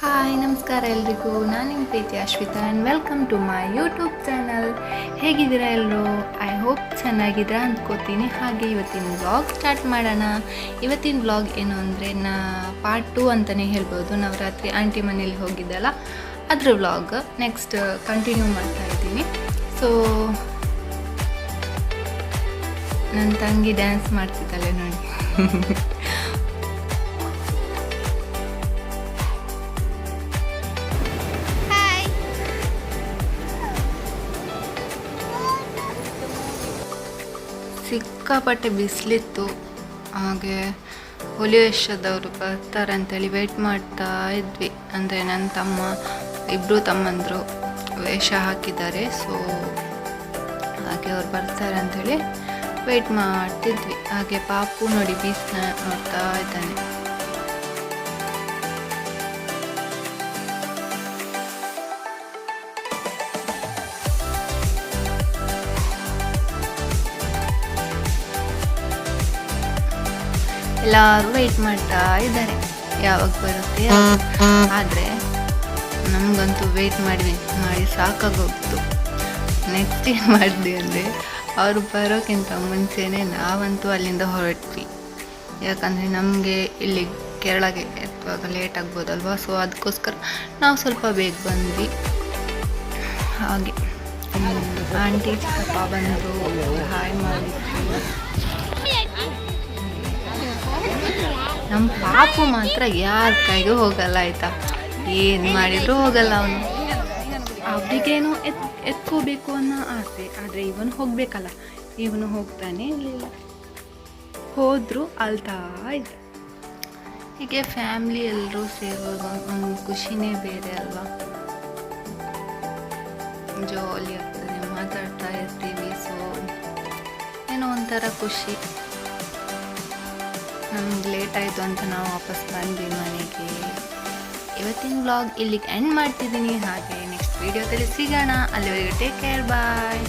Hi ನಮಸ್ಕಾರ ಎಲ್ರಿಗೂ. ನಾನು ನಿಮ್ಮ ಪ್ರೀತಿ Ashwitha and welcome to my YouTube channel. ಹೇಗಿದ್ದೀರಾ ಎಲ್ಲರೂ? ಐ ಹೋಪ್ ಚೆನ್ನಾಗಿದ್ದೀರಾ ಅಂದ್ಕೋತೀನಿ. ಹಾಗೆ ಇವತ್ತಿನ ವ್ಲಾಗ್ ಸ್ಟಾರ್ಟ್ ಮಾಡೋಣ. ಇವತ್ತಿನ ವ್ಲಾಗ್ ಏನು ಅಂದರೆ ಪಾರ್ಟ್ 2 ಅಂತಲೇ ಹೇಳ್ಬೋದು. ನವರಾತ್ರಿ ಆಂಟಿ ಮನೇಲಿ ಹೋಗಿದ್ದಲ್ಲ ಅದ್ರ ವ್ಲಾಗ್ ನೆಕ್ಸ್ಟ್ ಕಂಟಿನ್ಯೂ ಮಾಡ್ತಾ ಇದ್ದೀನಿ. ಸೊ ನನ್ನ ತಂಗಿ ಡ್ಯಾನ್ಸ್ ಮಾಡ್ತಿದ್ದಾಳೆ ನೋಡಿ. ಸಿಕ್ಕಾಪಟ್ಟೆ ಬಿಸಿಲಿತ್ತು. ಹಾಗೆ ಹುಲಿ ವೇಷದವರು ಬರ್ತಾರೆ ಅಂತೇಳಿ ವೆಯ್ಟ್ ಮಾಡ್ತಾ ಇದ್ವಿ. ಅಂದರೆ ನನ್ನ ತಮ್ಮ ಇಬ್ಬರು ತಮ್ಮಂದರು ವೇಷ ಹಾಕಿದ್ದಾರೆ. ಸೊ ಹಾಗೆ ಅವ್ರು ಬರ್ತಾರೆ ಅಂಥೇಳಿ ವೆಯ್ಟ್ ಮಾಡ್ತಿದ್ವಿ. ಹಾಗೆ ಪಾಪು ನೋಡಿ ಬೀಚ್ನ ನೋಡ್ತಾ ಇದ್ದಾನೆ. ಎಲ್ಲರೂ ವೆಯ್ಟ್ ಮಾಡ್ತಾ ಇದ್ದಾರೆ ಯಾವಾಗ ಬರುತ್ತೆ. ಆದರೆ ನಮಗಂತೂ ವೆಯ್ಟ್ ಮಾಡಿ ಸಾಕಾಗೋಗ್ತು. ನೆಕ್ಸ್ಟ್ ಏನು ಮಾಡಿದ್ವಿ ಅಂದರೆ ಅವರು ಬರೋಕ್ಕಿಂತ ಮುಂಚೆನೇ ನಾವಂತೂ ಅಲ್ಲಿಂದ ಹೊರಟ್ವಿ. ಯಾಕಂದರೆ ನಮಗೆ ಇಲ್ಲಿ ಕೇರಳಗೆ ಎತ್ತುವಾಗ ಲೇಟ್ ಆಗ್ಬೋದಲ್ವ. ಸೊ ಅದಕ್ಕೋಸ್ಕರ ನಾವು ಸ್ವಲ್ಪ ಬೇಗ ಬಂದ್ವಿ. ಹಾಗೆ ಆಂಟಿ ಚಿಕ್ಕಪ್ಪ ಬಂದರು, ಹಾಯ್ ಮಾಡಿದ್ರು. ನಮ್ಮ ಪಾಪು ಮಾತ್ರ ಯಾರ ಕೈಗೂ ಹೋಗಲ್ಲ ಆಯಿತಾ. ಏನು ಮಾಡಿದರೂ ಹೋಗಲ್ಲ ಅವನು. ಅವರಿಗೇನೋ ಎತ್ಕೋಬೇಕು ಅನ್ನೋ ಆಸೆ, ಆದರೆ ಇವನು ಹೋಗಬೇಕಲ್ಲ, ಇವನು ಹೋಗ್ತಾನೆ ಇರಲಿಲ್ಲ. ಹೋದರೂ ಅಳ್ತಾ ಇದ್ದ. ಹೀಗೆ ಫ್ಯಾಮ್ಲಿ ಎಲ್ಲರೂ ಸೇರುವಾಗ ಒಂದು ಖುಷಿನೇ ಬೇರೆ ಅಲ್ವಾ. ಜಾಲಿ ಆಗ್ತದೆ, ಮಾತಾಡ್ತಾ ಇರ್ತೀವಿ. ಸೊ ಏನೋ ಒಂಥರ ಖುಷಿ. ನಮ್ಗೆ ಲೇಟ್ ಆಯಿತು ಅಂತ ನಾವು ವಾಪಸ್ ಬಂದ್ವಿ ಮನೆಗೆ. ಇವತ್ತಿನ ವ್ಲಾಗ್ ಇಲ್ಲಿಗೆ ಎಂಡ್ ಮಾಡ್ತಿದ್ದೀನಿ. ಹಾಗೆ ನೆಕ್ಸ್ಟ್ ವೀಡಿಯೋದಲ್ಲಿ ಸಿಗೋಣ. ಅಲ್ಲಿವರೆಗೆ ಟೇಕ್ ಕೇರ್, ಬಾಯ್.